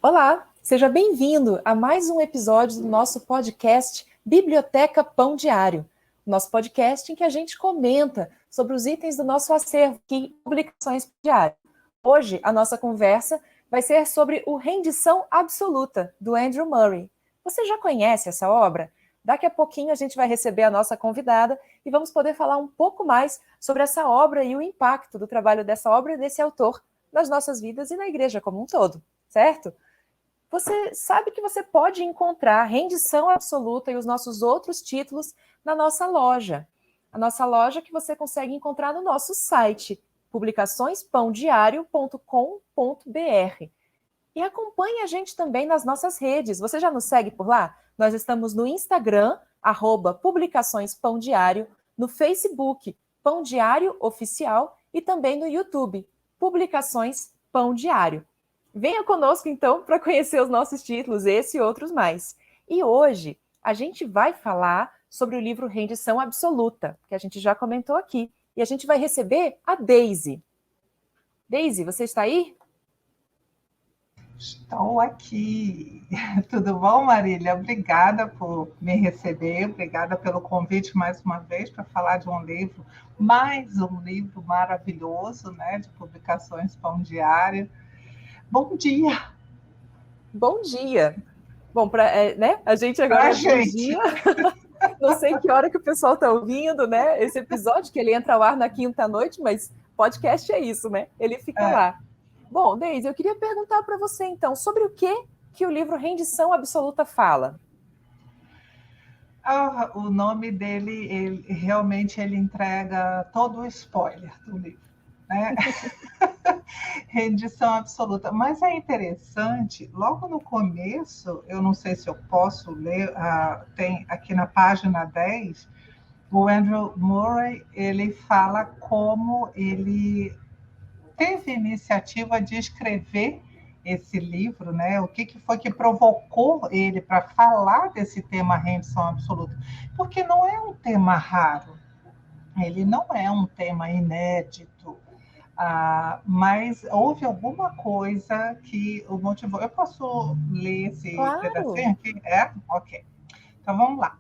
Olá, seja bem-vindo a mais um episódio do nosso podcast Biblioteca Pão Diário. Nosso podcast em que a gente comenta sobre os itens do nosso acervo aqui em Publicações Diário. Hoje, a nossa conversa vai ser sobre o Rendição Absoluta, do Andrew Murray. Você já conhece essa obra? Daqui a pouquinho a gente vai receber a nossa convidada e vamos poder falar um pouco mais sobre essa obra e o impacto do trabalho dessa obra e desse autor nas nossas vidas e na igreja como um todo, certo? Você sabe que você pode encontrar Rendição Absoluta e os nossos outros títulos na nossa loja. A nossa loja que você consegue encontrar no nosso site, publicaçõespãodiario.com.br. E acompanhe a gente também nas nossas redes. Você já nos segue por lá? Nós estamos no Instagram, @Publicações Pão Diário, no Facebook, Pão Diário Oficial, e também no YouTube, Publicações Pão Diário. Venha conosco, então, para conhecer os nossos títulos, esse e outros mais. E hoje, a gente vai falar sobre o livro Rendição Absoluta, que a gente já comentou aqui. E a gente vai receber a Daisy. Daisy, você está aí? Estou aqui. Tudo bom, Marília? Obrigada por me receber, obrigada pelo convite mais uma vez para falar de um livro, mais um livro maravilhoso, né, de Publicações Pão Diário. Bom dia! Bom dia! Bom, né? A gente agora Pra é bom gente. dia. Não sei que hora que o pessoal está ouvindo, né? Esse episódio, que ele entra ao ar na quinta-noite, mas podcast é isso, né? Ele fica lá. Bom, Deise, eu queria perguntar para você, então, sobre o que o livro Rendição Absoluta fala? O nome dele, realmente ele entrega todo o spoiler do livro, né? Rendição absoluta. Mas é interessante, logo no começo, eu não sei se eu posso ler, tem aqui na página 10, o Andrew Murray, ele fala como ele teve iniciativa de escrever esse livro, né? O que foi que provocou ele para falar desse tema rendição absoluta? Porque não é um tema raro, ele não é um tema inédito, mas houve alguma coisa que o motivou. Eu posso ler esse Claro! pedacinho aqui? É? Ok. Então vamos lá.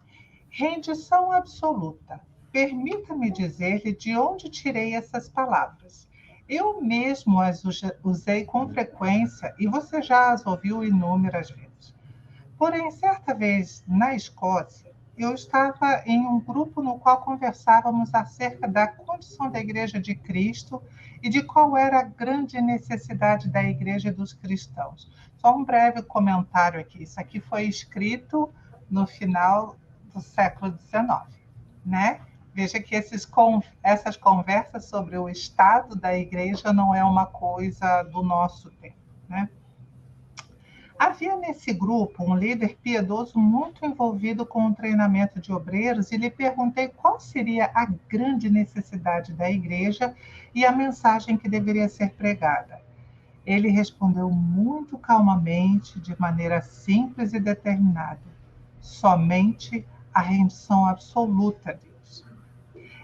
Rendição absoluta. Permita-me dizer-lhe de onde tirei essas palavras. Eu mesmo as usei com frequência e você já as ouviu inúmeras vezes. Porém, certa vez, na Escócia, eu estava em um grupo no qual conversávamos acerca da condição da Igreja de Cristo e de qual era a grande necessidade da Igreja e dos cristãos. Só um breve comentário aqui. Isso aqui foi escrito no final do século XIX, né? Veja que essas conversas sobre o estado da Igreja não é uma coisa do nosso tempo, né? Havia nesse grupo um líder piedoso muito envolvido com o treinamento de obreiros e lhe perguntei qual seria a grande necessidade da igreja e a mensagem que deveria ser pregada. Ele respondeu muito calmamente, de maneira simples e determinada: somente a rendição absoluta a Deus.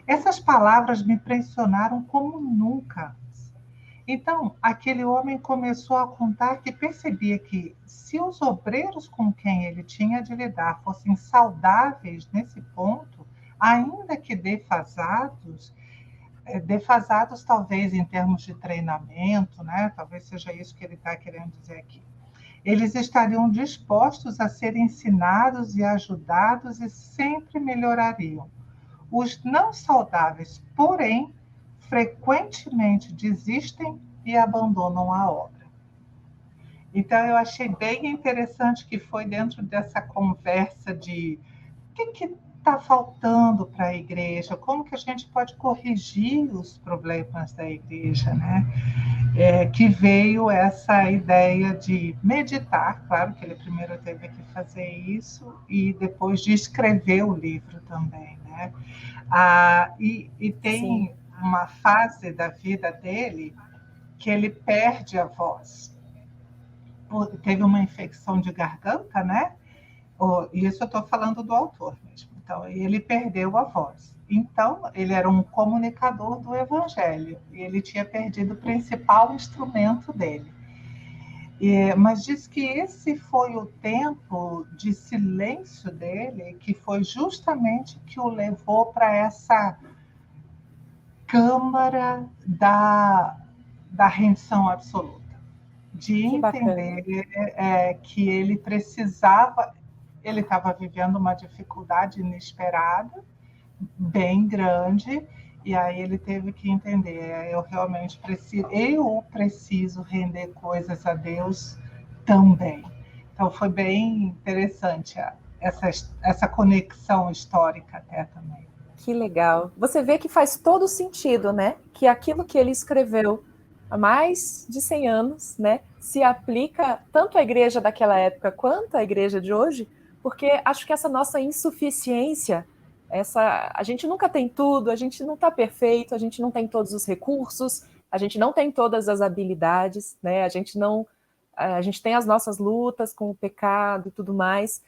Essas palavras me impressionaram como nunca. Então, aquele homem começou a contar que percebia que, se os obreiros com quem ele tinha de lidar fossem saudáveis nesse ponto, ainda que defasados talvez em termos de treinamento, né? Talvez seja isso que ele está querendo dizer aqui. Eles estariam dispostos a ser ensinados e ajudados e sempre melhorariam. Os não saudáveis, porém, frequentemente desistem e abandonam a obra. Então, eu achei bem interessante que foi dentro dessa conversa de o que está faltando para a igreja, como que a gente pode corrigir os problemas da igreja, né? Que veio essa ideia de meditar, claro que ele primeiro teve que fazer isso, e depois de escrever o livro também, né? E Sim. tem uma fase da vida dele que ele perde a voz. Teve uma infecção de garganta, né? Isso eu estou falando do autor mesmo. Então, ele perdeu a voz. Então, ele era um comunicador do evangelho e ele tinha perdido o principal instrumento dele. Mas diz que esse foi o tempo de silêncio dele, que foi justamente que o levou para essa câmara da rendição absoluta, de Que bacana. entender que ele precisava, ele estava vivendo uma dificuldade inesperada, bem grande, e aí ele teve que entender, eu preciso render coisas a Deus também. Então foi bem interessante essa conexão histórica até também. Que legal. Você vê que faz todo sentido, né? Que aquilo que ele escreveu há mais de 100 anos, né, se aplica tanto à igreja daquela época quanto à igreja de hoje, porque acho que essa nossa insuficiência, a gente nunca tem tudo, a gente não está perfeito, a gente não tem todos os recursos, a gente não tem todas as habilidades, né? A gente tem as nossas lutas com o pecado e tudo mais,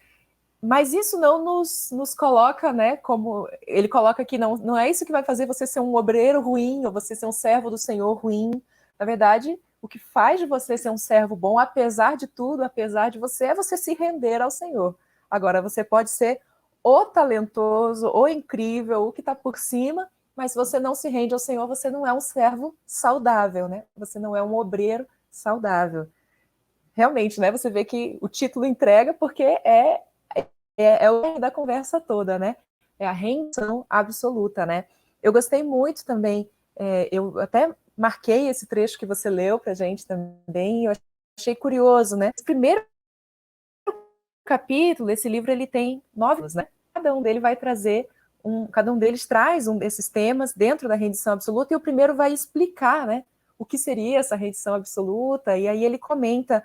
mas isso não nos coloca, né, como ele coloca aqui, não é isso que vai fazer você ser um obreiro ruim, ou você ser um servo do Senhor ruim. Na verdade, o que faz de você ser um servo bom, apesar de tudo, apesar de você, é você se render ao Senhor. Agora, você pode ser o talentoso, o incrível, o que está por cima, mas se você não se rende ao Senhor, você não é um servo saudável, né? Você não é um obreiro saudável. Realmente, né? Você vê que o título entrega porque é o da conversa toda, né? É a rendição absoluta, né? Eu gostei muito também, eu até marquei esse trecho que você leu para a gente também, eu achei curioso, né? Esse primeiro capítulo, esse livro, ele tem 9, né? Cada um dele vai trazer cada um deles traz um desses temas dentro da rendição absoluta, e o primeiro vai explicar, né, o que seria essa rendição absoluta, e aí ele comenta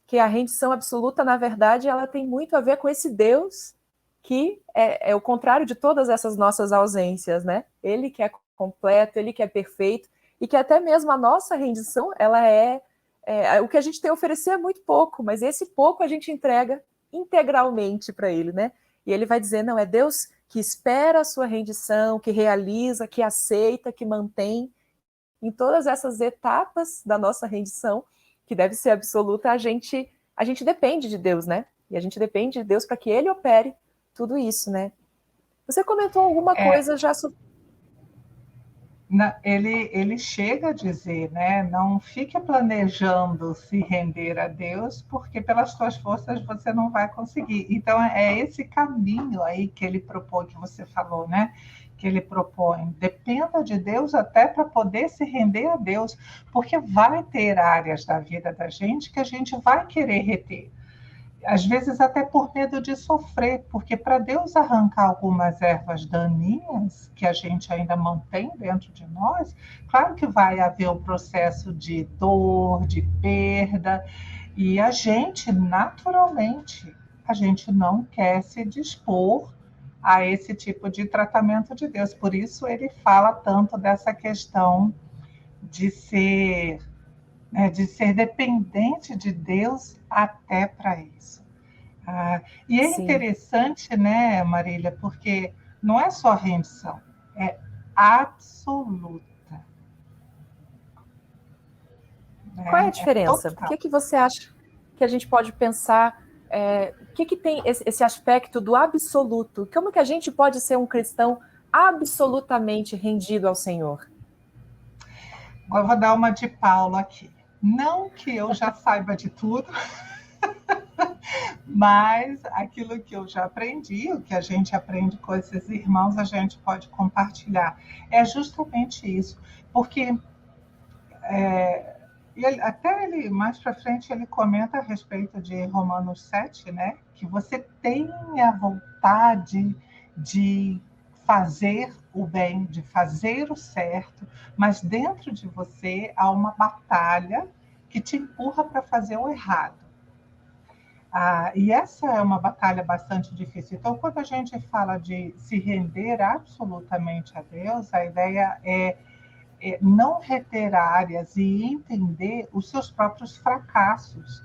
que a rendição absoluta, na verdade, ela tem muito a ver com esse Deus que é o contrário de todas essas nossas ausências, né? Ele que é completo, ele que é perfeito, e que até mesmo a nossa rendição, ela o que a gente tem a oferecer é muito pouco, mas esse pouco a gente entrega integralmente para ele, né? E ele vai dizer, não, é Deus que espera a sua rendição, que realiza, que aceita, que mantém. Em todas essas etapas da nossa rendição, que deve ser absoluta, a gente depende de Deus, né? E a gente depende de Deus para que Ele opere tudo isso, né? Você comentou alguma coisa já sobre... Ele chega a dizer, né? Não fique planejando se render a Deus, porque pelas suas forças você não vai conseguir. Então é esse caminho aí que ele propõe, que você falou, né? Que ele propõe. Dependa de Deus até para poder se render a Deus, porque vai ter áreas da vida da gente que a gente vai querer reter, às vezes até por medo de sofrer, porque para Deus arrancar algumas ervas daninhas que a gente ainda mantém dentro de nós, claro que vai haver um processo de dor, de perda, e a gente, naturalmente, a gente não quer se dispor a esse tipo de tratamento de Deus. Por isso ele fala tanto dessa questão de ser de ser dependente de Deus até para isso. E é Sim. interessante, né, Marília, porque não é só rendição, é absoluta. Qual é a Né? É diferença? O total. que você acha que a gente pode pensar? O que tem esse aspecto do absoluto? Como que a gente pode ser um cristão absolutamente rendido ao Senhor? Agora eu vou dar uma de Paulo aqui. Não que eu já saiba de tudo, mas aquilo que eu já aprendi, o que a gente aprende com esses irmãos, a gente pode compartilhar. É justamente isso, porque até ele mais para frente ele comenta a respeito de Romanos 7, né? Que você tem a vontade de fazer o bem, de fazer o certo, mas dentro de você há uma batalha que te empurra para fazer o errado. E essa é uma batalha bastante difícil. Então, quando a gente fala de se render absolutamente a Deus, a ideia é não reter áreas e entender os seus próprios fracassos,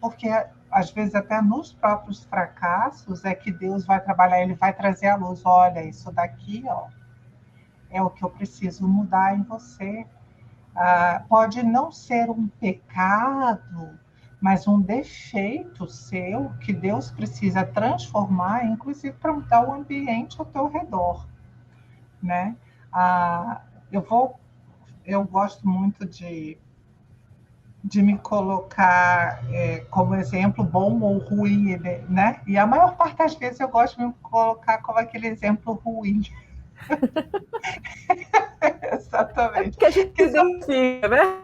porque às vezes até nos próprios fracassos é que Deus vai trabalhar, ele vai trazer à luz, olha, isso daqui, ó, é o que eu preciso mudar em você. pode não ser um pecado, mas um defeito seu que Deus precisa transformar, inclusive para mudar o ambiente ao teu redor, né? Ah, eu gosto muito de me colocar como exemplo bom ou ruim, né? E a maior parte das vezes eu gosto de me colocar como aquele exemplo ruim. É Exatamente. porque a gente se Porque identifica, né?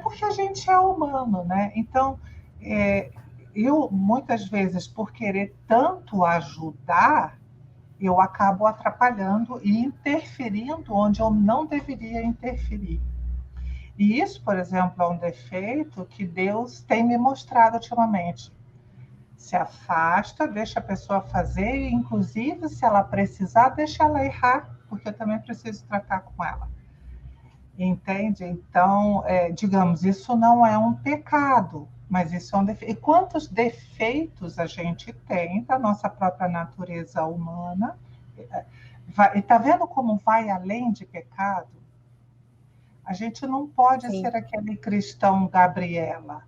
porque a gente é humano, né? Então, eu muitas vezes, por querer tanto ajudar, eu acabo atrapalhando e interferindo onde eu não deveria interferir. E isso, por exemplo, é um defeito que Deus tem me mostrado ultimamente. Se afasta, deixa a pessoa fazer, e inclusive, se ela precisar, deixa ela errar, porque eu também preciso tratar com ela. Entende? Então, digamos, isso não é um pecado, mas isso é um defeito. E quantos defeitos a gente tem da nossa própria natureza humana? E está vendo como vai além de pecado? A gente não pode Sim. ser aquele cristão Gabriela.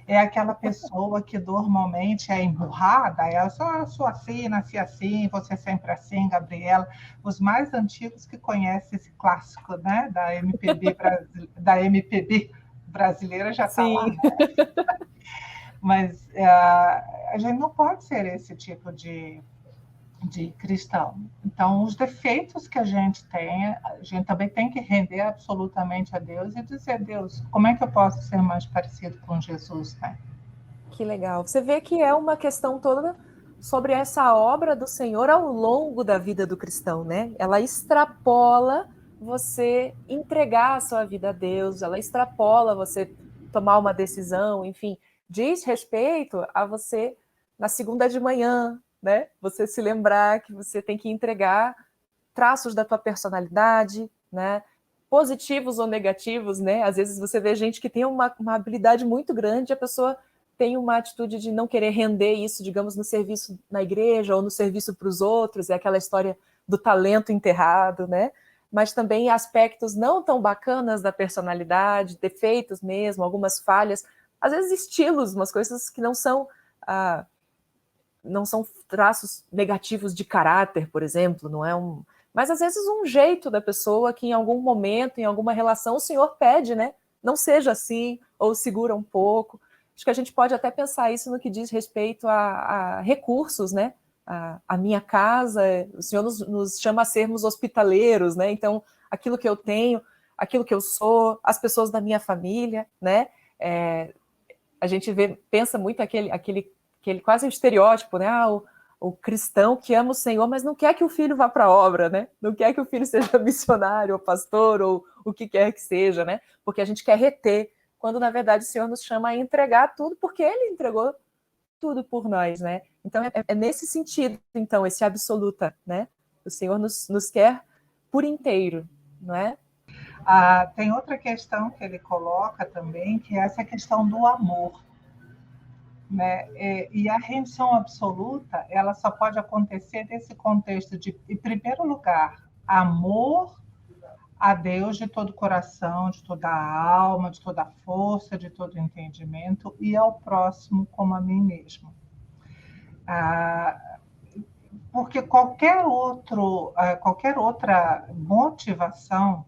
É aquela pessoa que normalmente é emburrada, ela sou assim, nasci assim, você sempre assim, Gabriela. Os mais antigos que conhecem esse clássico, né, da MPB brasileira já está lá, Sim. né? Mas a gente não pode ser esse tipo de cristão. Então, os defeitos que a gente tem, a gente também tem que render absolutamente a Deus e dizer: Deus, como é que eu posso ser mais parecido com Jesus, né? Que legal. Você vê que é uma questão toda sobre essa obra do Senhor ao longo da vida do cristão, né? Ela extrapola você entregar a sua vida a Deus, ela extrapola você tomar uma decisão, enfim, diz respeito a você na segunda de manhã, né? Você se lembrar que você tem que entregar traços da tua personalidade, né? Positivos ou negativos, né? Às vezes você vê gente que tem uma habilidade muito grande, a pessoa tem uma atitude de não querer render isso, digamos, no serviço na igreja ou no serviço para os outros, é aquela história do talento enterrado, né? Mas também aspectos não tão bacanas da personalidade, defeitos mesmo, algumas falhas, às vezes estilos, umas coisas que não são traços negativos de caráter, por exemplo, não é um... Mas às vezes um jeito da pessoa que em algum momento, em alguma relação, o Senhor pede, né? Não seja assim, ou segura um pouco. Acho que a gente pode até pensar isso no que diz respeito a recursos, né? A minha casa, o Senhor nos chama a sermos hospitaleiros, né? Então, aquilo que eu tenho, aquilo que eu sou, as pessoas da minha família, né? A gente pensa muito aquele quase um estereótipo, né? O cristão que ama o Senhor, mas não quer que o filho vá para a obra, né? Não quer que o filho seja missionário, ou pastor, ou o que quer que seja, né? Porque a gente quer reter, quando na verdade o Senhor nos chama a entregar tudo, porque Ele entregou tudo por nós, né? Então é nesse sentido, então, esse absoluta, né? O Senhor nos quer por inteiro, não é? Tem outra questão que ele coloca também, que é essa questão do amor, né? E a rendição absoluta, ela só pode acontecer nesse contexto de, em primeiro lugar, amor a Deus de todo o coração, de toda a alma, de toda a força, de todo o entendimento, e ao próximo como a mim mesmo. Porque qualquer outra motivação,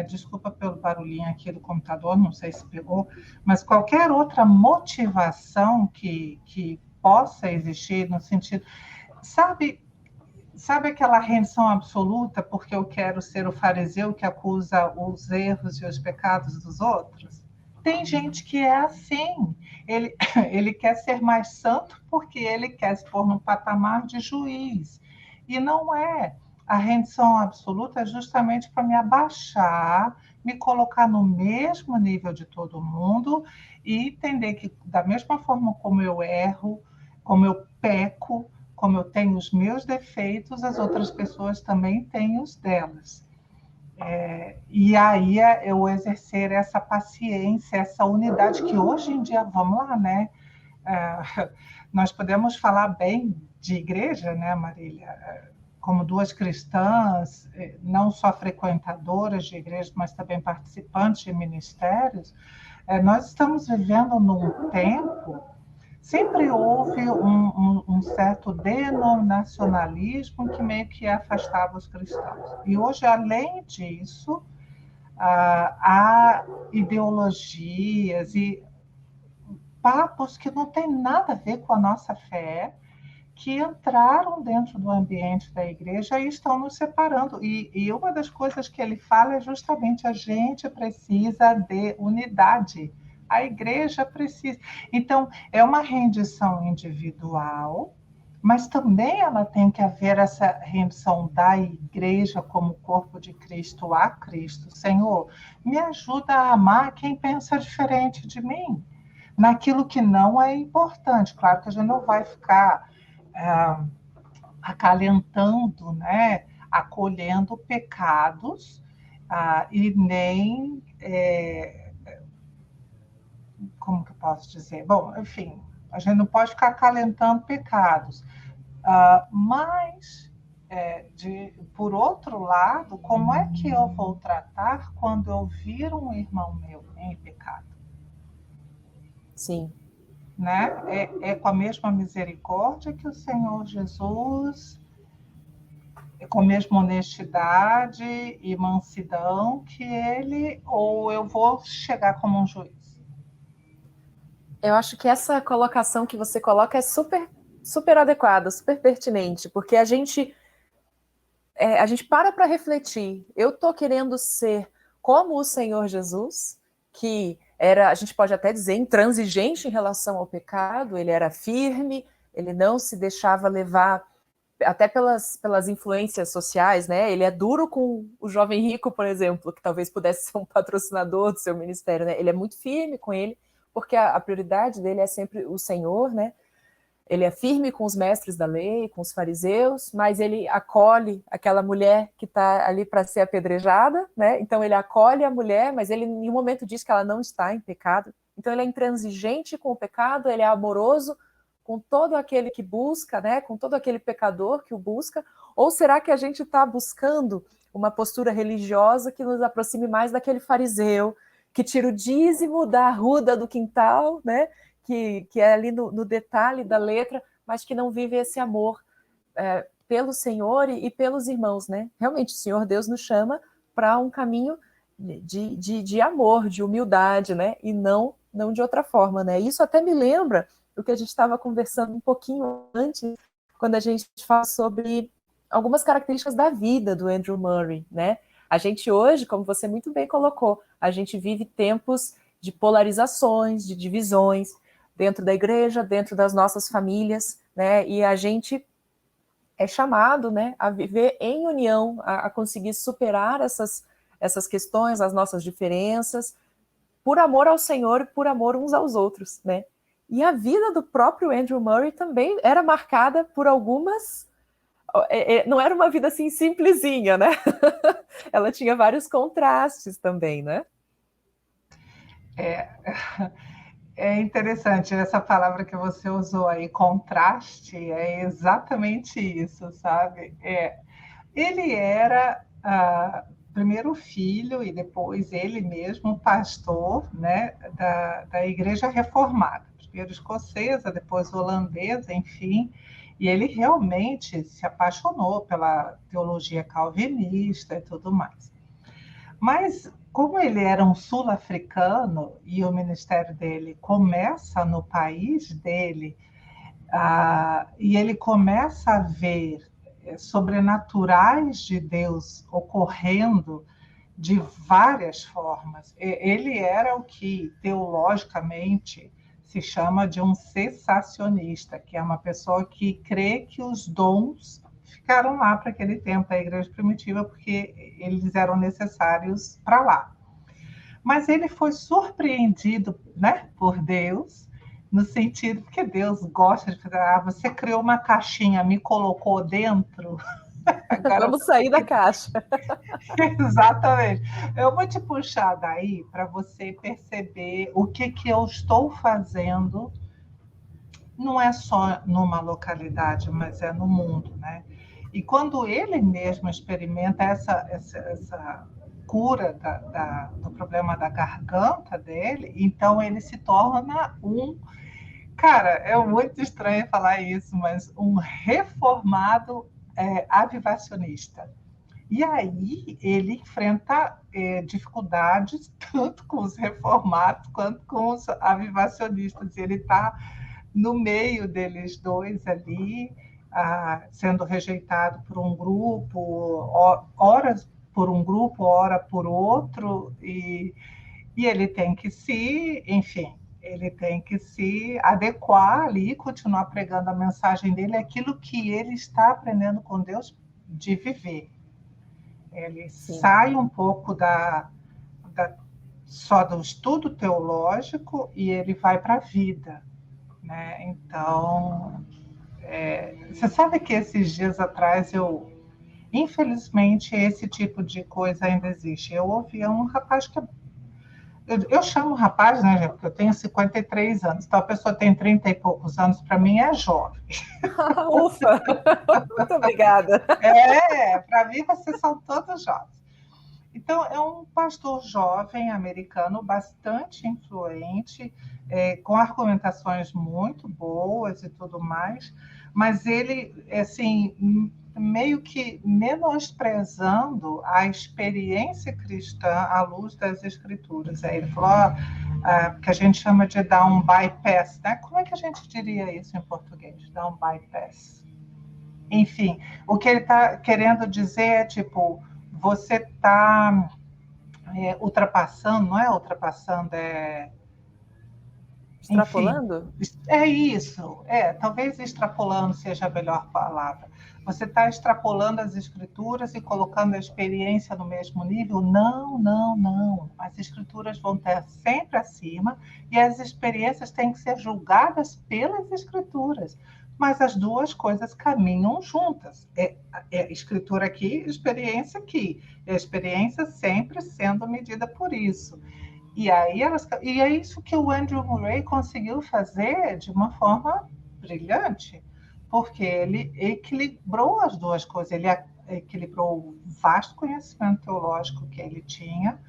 desculpa pelo barulhinho aqui do computador, não sei se pegou, mas qualquer outra motivação que possa existir no sentido, sabe aquela rendição absoluta porque eu quero ser o fariseu que acusa os erros e os pecados dos outros? Tem gente que é assim. Ele quer ser mais santo porque ele quer se pôr num patamar de juiz. E não é. A rendição absoluta é justamente para me abaixar, me colocar no mesmo nível de todo mundo e entender que, da mesma forma como eu erro, como eu peco, como eu tenho os meus defeitos, as outras pessoas também têm os delas. E aí eu exercer essa paciência, essa unidade que hoje em dia, vamos lá, né? Nós podemos falar bem de igreja, né, Marília? como duas cristãs, não só frequentadoras de igreja, mas também participantes de ministérios, nós estamos vivendo num tempo. Sempre houve um certo denominacionalismo que meio que afastava os cristãos. E hoje, além disso, há ideologias e papos que não têm nada a ver com a nossa fé, que entraram dentro do ambiente da igreja e estão nos separando. E uma das coisas que ele fala é justamente a gente precisa de unidade. A igreja precisa. Então, é uma rendição individual, mas também ela tem que haver essa rendição da igreja como corpo de Cristo a Cristo. Senhor, me ajuda a amar quem pensa diferente de mim, naquilo que não é importante. Claro que a gente não vai ficar acalentando, né, acolhendo pecados, e nem, como que eu posso dizer? Bom, enfim, a gente não pode ficar acalentando pecados, mas, por outro lado, como é que eu vou tratar quando eu vir um irmão meu em pecado? Sim. Né? É com a mesma misericórdia que o Senhor Jesus, com a mesma honestidade e mansidão que ele, ou eu vou chegar como um juiz? Eu acho que essa colocação que você coloca é super, super adequada, super pertinente, porque a gente para refletir. Eu estou querendo ser como o Senhor Jesus, que era, a gente pode até dizer, intransigente em relação ao pecado, ele era firme, ele não se deixava levar até pelas influências sociais, né? Ele é duro com o jovem rico, por exemplo, que talvez pudesse ser um patrocinador do seu ministério, né? Ele é muito firme com ele, porque a prioridade dele é sempre o Senhor, né? Ele é firme com os mestres da lei, com os fariseus, mas ele acolhe aquela mulher que está ali para ser apedrejada, né? Então ele acolhe a mulher, mas ele em nenhum momento diz que ela não está em pecado. Então ele é intransigente com o pecado, ele é amoroso com todo aquele que busca, né? Com todo aquele pecador que o busca. Ou será que a gente está buscando uma postura religiosa que nos aproxime mais daquele fariseu que tira o dízimo da arruda do quintal, né? Que é ali no detalhe da letra, mas que não vive esse amor pelo Senhor e pelos irmãos, né? Realmente, o Senhor Deus nos chama para um caminho de amor, de humildade, né? E não de outra forma, né? Isso até me lembra o que a gente estava conversando um pouquinho antes, quando a gente fala sobre algumas características da vida do Andrew Murray, né? A gente hoje, como você muito bem colocou, a gente vive tempos de polarizações, de divisões, dentro da igreja, dentro das nossas famílias, né? E a gente é chamado, né, a viver em união, a conseguir superar essas questões, as nossas diferenças, por amor ao Senhor e por amor uns aos outros, né? E a vida do próprio Andrew Murray também era marcada por algumas... não era uma vida assim simplesinha, né? Ela tinha vários contrastes também, né? É interessante essa palavra que você usou aí, contraste, é exatamente isso, sabe? Ele era primeiro filho e depois ele mesmo pastor, né, da Igreja Reformada, primeiro escocesa, depois holandesa, enfim, e ele realmente se apaixonou pela teologia calvinista e tudo mais. Mas, como ele era um sul-africano e o ministério dele começa no país dele, e ele começa a ver sobrenaturais de Deus ocorrendo de várias formas. Ele era o que, teologicamente, se chama de um cessacionista, que é uma pessoa que crê que os dons ficaram lá para aquele tempo da igreja primitiva, porque eles eram necessários para lá. Mas ele foi surpreendido, né, por Deus, no sentido que Deus gosta de fazer, você criou uma caixinha, me colocou dentro, agora vamos sair da caixa. Exatamente. Eu vou te puxar daí para você perceber o que eu estou fazendo, não é só numa localidade, mas é no mundo, né? E quando ele mesmo experimenta essa cura do problema da garganta dele, então ele se torna cara, é muito estranho falar isso, mas um reformado avivacionista. E aí ele enfrenta dificuldades tanto com os reformados quanto com os avivacionistas. Ele está no meio deles dois ali, sendo rejeitado por um grupo, horas por um grupo, hora por outro, e ele tem que enfim, ele tem que se adequar ali, continuar pregando a mensagem dele, aquilo que ele está aprendendo com Deus de viver. Ele sai um pouco só do estudo teológico e ele vai para a vida, né? Então, você sabe que esses dias atrás infelizmente, esse tipo de coisa ainda existe. Eu ouvia um rapaz que eu chamo rapaz, né, gente, porque eu tenho 53 anos, então a pessoa tem 30 e poucos anos, para mim é jovem. Ufa! Muito obrigada. Para mim vocês são todos jovens. Então, é um pastor jovem americano, bastante influente, com argumentações muito boas e tudo mais, mas ele, assim, meio que menosprezando a experiência cristã à luz das Escrituras. Aí ele falou que a gente chama de dar um bypass, né? Como é que a gente diria isso em português? Dar um bypass. Enfim, o que ele está querendo dizer é, tipo, você está ultrapassando, não é ultrapassando, Extrapolando? Enfim, é isso. Talvez extrapolando seja a melhor palavra. Você está extrapolando as escrituras e colocando a experiência no mesmo nível? Não, não, não. As escrituras vão estar sempre acima e as experiências têm que ser julgadas pelas escrituras. Mas as duas coisas caminham juntas. Escritura aqui, experiência aqui. E a experiência sempre sendo medida por isso. E é isso que o Andrew Murray conseguiu fazer de uma forma brilhante, porque ele equilibrou as duas coisas. Ele equilibrou o vasto conhecimento teológico que ele tinha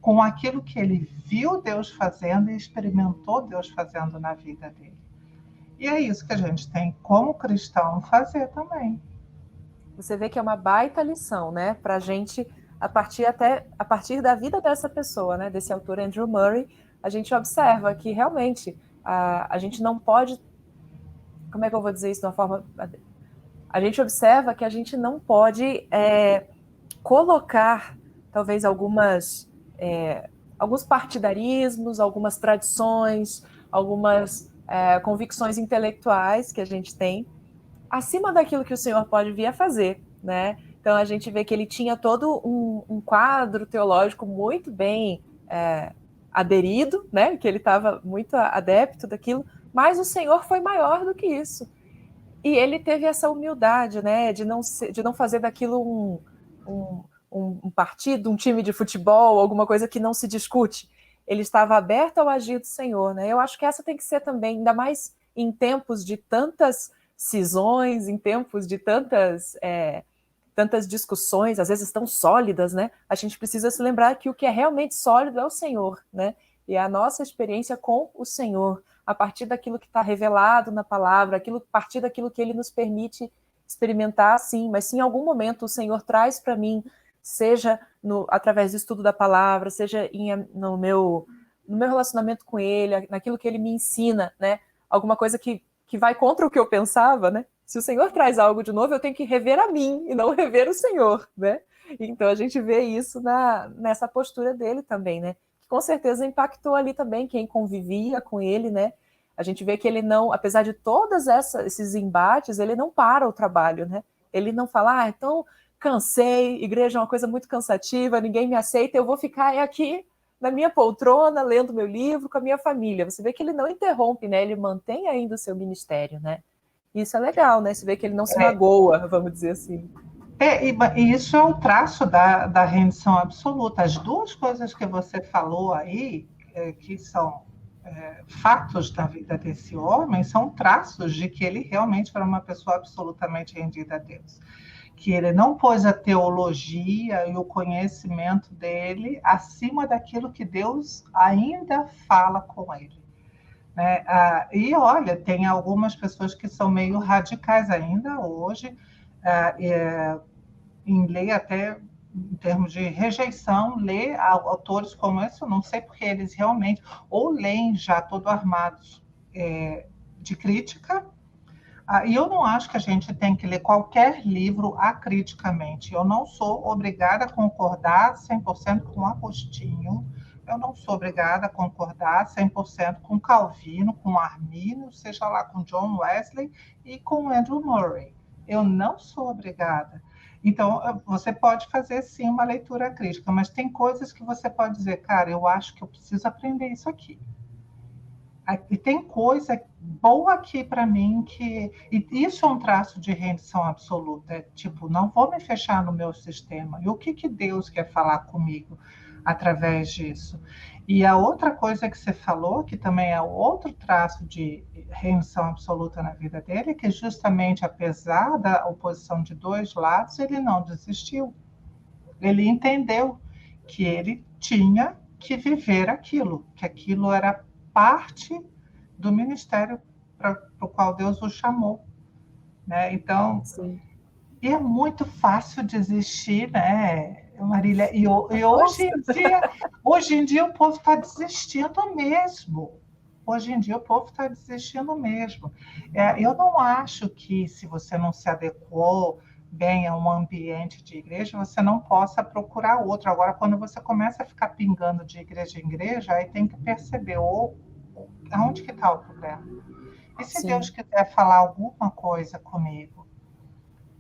com aquilo que ele viu Deus fazendo e experimentou Deus fazendo na vida dele. E é isso que a gente tem como cristão fazer também. Você vê que é uma baita lição, né? Para a gente, a partir da vida dessa pessoa, né? Desse autor Andrew Murray, a gente observa que realmente a gente não pode. Como é que eu vou dizer isso de uma forma? A gente observa que a gente não pode colocar, talvez, alguns partidarismos, algumas tradições, algumas convicções intelectuais que a gente tem, acima daquilo que o Senhor pode vir a fazer, né? Então a gente vê que ele tinha todo um quadro teológico muito bem aderido, né? Que ele estava muito adepto daquilo, mas o Senhor foi maior do que isso. E ele teve essa humildade, né? De não fazer daquilo um partido, um time de futebol, alguma coisa que não se discute. Ele estava aberto ao agir do Senhor, né? Eu acho que essa tem que ser também, ainda mais em tempos de tantas cisões, em tempos de tantas discussões, às vezes tão sólidas, né? A gente precisa se lembrar que o que é realmente sólido é o Senhor, né? E a nossa experiência com o Senhor, a partir daquilo que está revelado na palavra, a partir daquilo que Ele nos permite experimentar, sim, mas se em algum momento o Senhor traz para mim, seja através do estudo da palavra, seja no meu relacionamento com Ele, naquilo que Ele me ensina, né? Alguma coisa que vai contra o que eu pensava, né? Se o Senhor traz algo de novo, eu tenho que rever a mim e não rever o Senhor, né? Então a gente vê isso nessa postura dele também, né? Que com certeza impactou ali também quem convivia com ele, né? A gente vê que ele não, apesar de todos esses embates, ele não para o trabalho, né? Ele não fala, então cansei, igreja é uma coisa muito cansativa, ninguém me aceita, eu vou ficar aqui na minha poltrona, lendo meu livro com a minha família. Você vê que ele não interrompe, né? Ele mantém ainda o seu ministério, né? Isso é legal, né? Você vê que ele não se magoa, vamos dizer assim. E isso é o traço da rendição absoluta. As duas coisas que você falou aí, que são fatos da vida desse homem, são traços de que ele realmente era uma pessoa absolutamente rendida a Deus. que ele não pôs a teologia e o conhecimento dele acima daquilo que Deus ainda fala com ele. Né? E olha, tem algumas pessoas que são meio radicais ainda hoje, em ler até em termos de rejeição, ler autores como esse, eu não sei porque eles realmente ou leem já todo armados de crítica. E eu não acho que a gente tem que ler qualquer livro acriticamente. Eu não sou obrigada a concordar 100% com Agostinho, eu não sou obrigada a concordar 100% com Calvino, com Armínio, seja lá com John Wesley e com Andrew Murray. Eu não sou obrigada. Então, você pode fazer, sim, uma leitura crítica, mas tem coisas que você pode dizer, cara, eu acho que eu preciso aprender isso aqui. E tem coisa boa aqui para mim que... E isso é um traço de rendição absoluta. É tipo, não vou me fechar no meu sistema. E o que Deus quer falar comigo através disso? E a outra coisa que você falou, que também é outro traço de rendição absoluta na vida dele, é que justamente, apesar da oposição de dois lados, ele não desistiu. Ele entendeu que ele tinha que viver aquilo, que aquilo era parte do ministério para o qual Deus o chamou. Né? Então, Sim. E é muito fácil desistir, né, Marília? E hoje em dia o povo está desistindo mesmo. Hoje em dia o povo está desistindo mesmo. Eu não acho que se você não se adequou bem a um ambiente de igreja, você não possa procurar outro. Agora, quando você começa a ficar pingando de igreja em igreja, aí tem que perceber aonde que está o problema. E se Sim. Deus quiser falar alguma coisa comigo?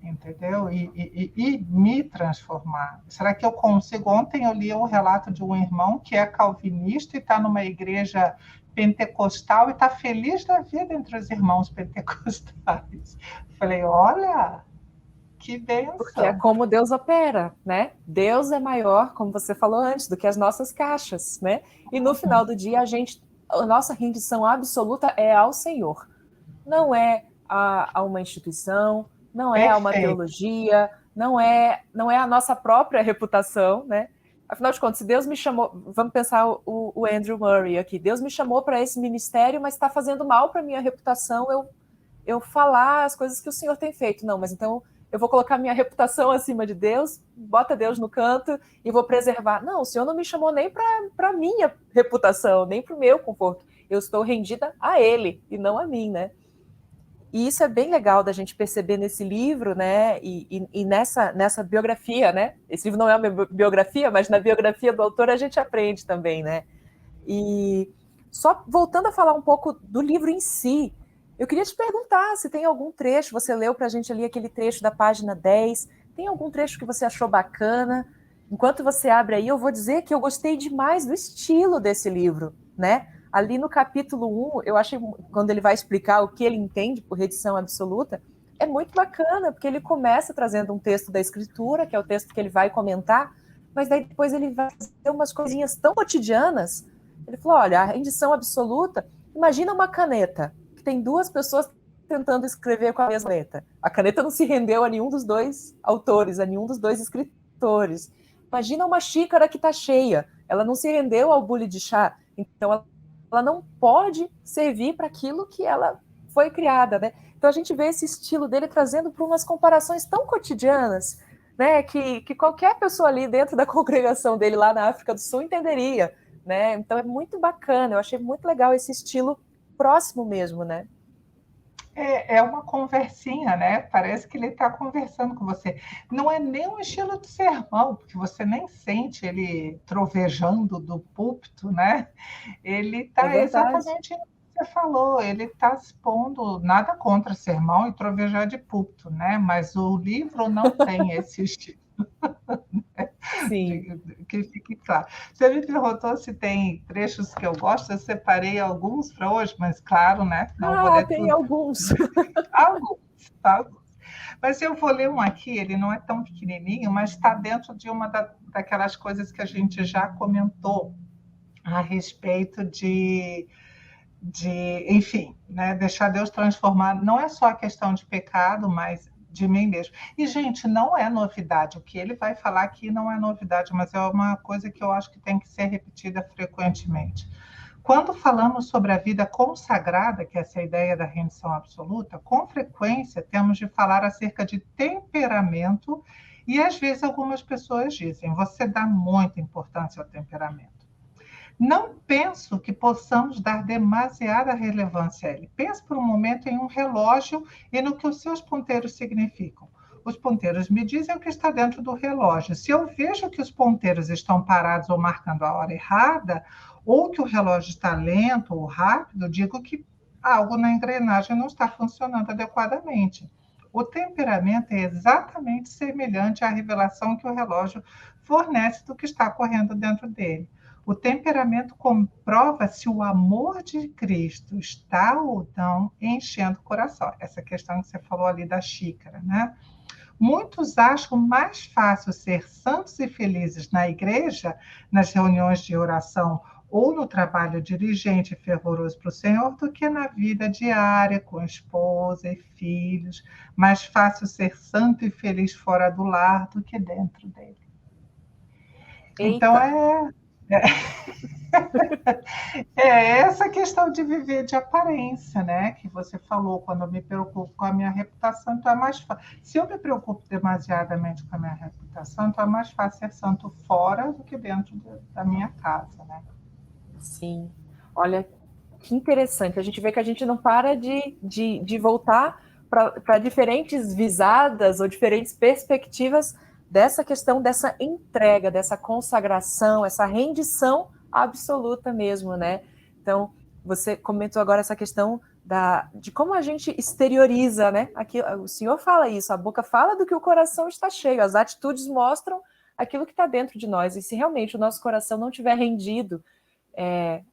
Entendeu? E me transformar. Será que eu consigo? Ontem eu li o relato de um irmão que é calvinista e está numa igreja pentecostal e está feliz da vida entre os irmãos pentecostais. Falei, olha, que Porque é bênção. como Deus opera, né? Deus é maior, como você falou antes, do que as nossas caixas, né? E no final do dia, a nossa rendição absoluta é ao Senhor. Não é a uma instituição, não é a uma Perfeito. teologia, não é a nossa própria reputação, né? Afinal de contas, se Deus me chamou, vamos pensar o Andrew Murray aqui, Deus me chamou para esse ministério, mas está fazendo mal para a minha reputação eu falar as coisas que o Senhor tem feito. Não, mas então eu vou colocar minha reputação acima de Deus, bota Deus no canto e vou preservar. Não, o Senhor não me chamou nem para minha reputação, nem para o meu conforto. Eu estou rendida a Ele e não a mim, né? E isso é bem legal da gente perceber nesse livro, né? E nessa biografia, né? Esse livro não é uma biografia, mas na biografia do autor a gente aprende também, né? E só voltando a falar um pouco do livro em si, eu queria te perguntar se tem algum trecho, você leu para a gente ali aquele trecho da página 10, tem algum trecho que você achou bacana? Enquanto você abre aí, eu vou dizer que eu gostei demais do estilo desse livro, né? Ali no capítulo 1, eu achei, quando ele vai explicar o que ele entende por redição absoluta, é muito bacana, porque ele começa trazendo um texto da Escritura, que é o texto que ele vai comentar, mas daí depois ele vai fazer umas coisinhas tão cotidianas. Ele falou, olha, a rendição absoluta, imagina uma caneta, que tem duas pessoas tentando escrever com a mesma caneta. A caneta não se rendeu a nenhum dos dois autores, a nenhum dos dois escritores. Imagina uma xícara que está cheia, ela não se rendeu ao bule de chá, então ela não pode servir para aquilo que ela foi criada, né? Então a gente vê esse estilo dele trazendo para umas comparações tão cotidianas, né, que qualquer pessoa ali dentro da congregação dele lá na África do Sul entenderia, né? Então é muito bacana, eu achei muito legal esse estilo próximo mesmo, né? É uma conversinha, né? Parece que ele está conversando com você. Não é nem um estilo de sermão, porque você nem sente ele trovejando do púlpito, né? Ele É está verdade. exatamente o que você falou. Ele está expondo nada contra sermão e trovejar de púlpito, né? Mas o livro não tem esse estilo. Sim. Que fique claro. Você me perguntou se tem trechos que eu gosto, eu separei alguns para hoje, mas claro, né? Não vou Ah, ler tem tudo. alguns. Alguns, tá? Mas eu vou ler um aqui, ele não é tão pequenininho, mas está dentro de uma daquelas coisas que a gente já comentou a respeito enfim, né, deixar Deus transformar. Não é só a questão de pecado, mas de mim mesmo. E, gente, não é novidade. O que ele vai falar aqui não é novidade, mas é uma coisa que eu acho que tem que ser repetida frequentemente. Quando falamos sobre a vida consagrada, que é essa ideia da rendição absoluta, com frequência temos de falar acerca de temperamento e, às vezes, algumas pessoas dizem, você dá muita importância ao temperamento. Não penso que possamos dar demasiada relevância a ele. Pense por um momento em um relógio e no que os seus ponteiros significam. Os ponteiros me dizem o que está dentro do relógio. Se eu vejo que os ponteiros estão parados ou marcando a hora errada, ou que o relógio está lento ou rápido, digo que algo na engrenagem não está funcionando adequadamente. O temperamento é exatamente semelhante à revelação que o relógio fornece do que está correndo dentro dele. O temperamento comprova se o amor de Cristo está ou não enchendo o coração. Essa questão que você falou ali da xícara, né? Muitos acham mais fácil ser santos e felizes na igreja, nas reuniões de oração ou no trabalho diligente e fervoroso para o Senhor, do que na vida diária, com esposa e filhos. Mais fácil ser santo e feliz fora do lar do que dentro dele. Então, Eita. é essa questão de viver de aparência, né? Que você falou, quando eu me preocupo com a minha reputação, então é mais fácil. Se eu me preocupo demasiadamente com a minha reputação, então é mais fácil ser santo fora do que dentro da minha casa, né? Sim. Olha, que interessante. A gente vê que a gente não para de voltar para diferentes visadas ou diferentes perspectivas dessa questão, dessa entrega, dessa consagração, essa rendição absoluta mesmo, né? Então, você comentou agora essa questão de como a gente exterioriza, né? Aqui, o Senhor fala isso, a boca fala do que o coração está cheio, as atitudes mostram aquilo que está dentro de nós. E se realmente o nosso coração não estiver rendido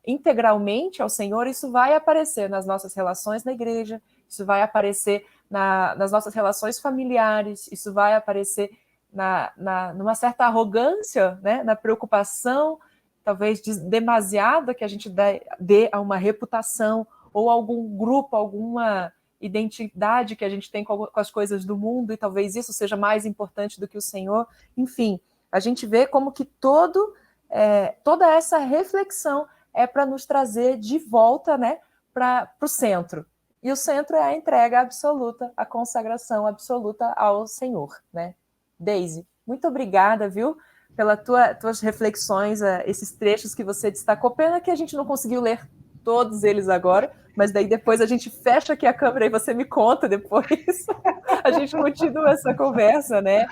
integralmente ao Senhor, isso vai aparecer nas nossas relações na igreja, isso vai aparecer nas nossas relações familiares, isso vai aparecer numa certa arrogância, né, na preocupação, talvez demasiada, que a gente dê a uma reputação, ou algum grupo, alguma identidade que a gente tem com as coisas do mundo, e talvez isso seja mais importante do que o Senhor. Enfim, a gente vê como que toda essa reflexão é para nos trazer de volta, né, para o centro. E o centro é a entrega absoluta, a consagração absoluta ao Senhor, né? Deise, muito obrigada, viu, pelas tuas reflexões, esses trechos que você destacou. Pena que a gente não conseguiu ler todos eles agora, mas daí depois a gente fecha aqui a câmera e você me conta depois. A gente continua essa conversa, né?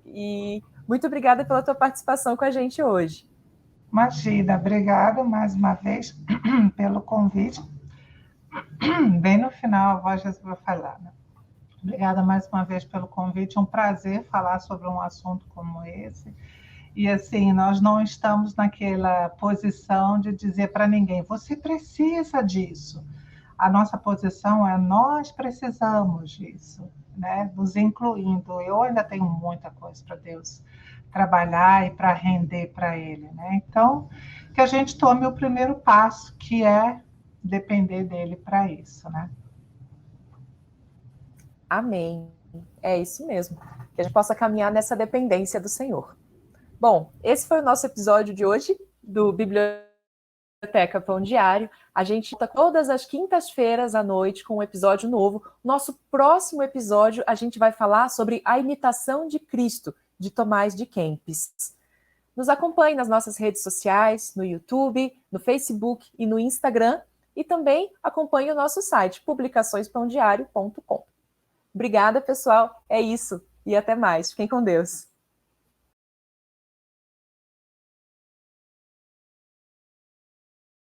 E muito obrigada pela tua participação com a gente hoje. Imagina, obrigada mais uma vez pelo convite. Bem no final, a voz vai falar, né? Obrigada mais uma vez pelo convite. É um prazer falar sobre um assunto como esse. E assim, nós não estamos naquela posição de dizer para ninguém, você precisa disso. A nossa posição é nós precisamos disso, né? Nos incluindo. Eu ainda tenho muita coisa para Deus trabalhar e para render para Ele, né? Então, que a gente tome o primeiro passo, que é depender dele para isso, né? Amém. É isso mesmo. Que a gente possa caminhar nessa dependência do Senhor. Bom, esse foi o nosso episódio de hoje do Biblioteca Pão Diário. A gente volta todas as quintas-feiras à noite com um episódio novo. Nosso próximo episódio, a gente vai falar sobre a imitação de Cristo, de Tomás de Kempis. Nos acompanhe nas nossas redes sociais, no YouTube, no Facebook e no Instagram. E também acompanhe o nosso site, publicaçõespãodiário.com. Obrigada, pessoal. É isso. E até mais. Fiquem com Deus.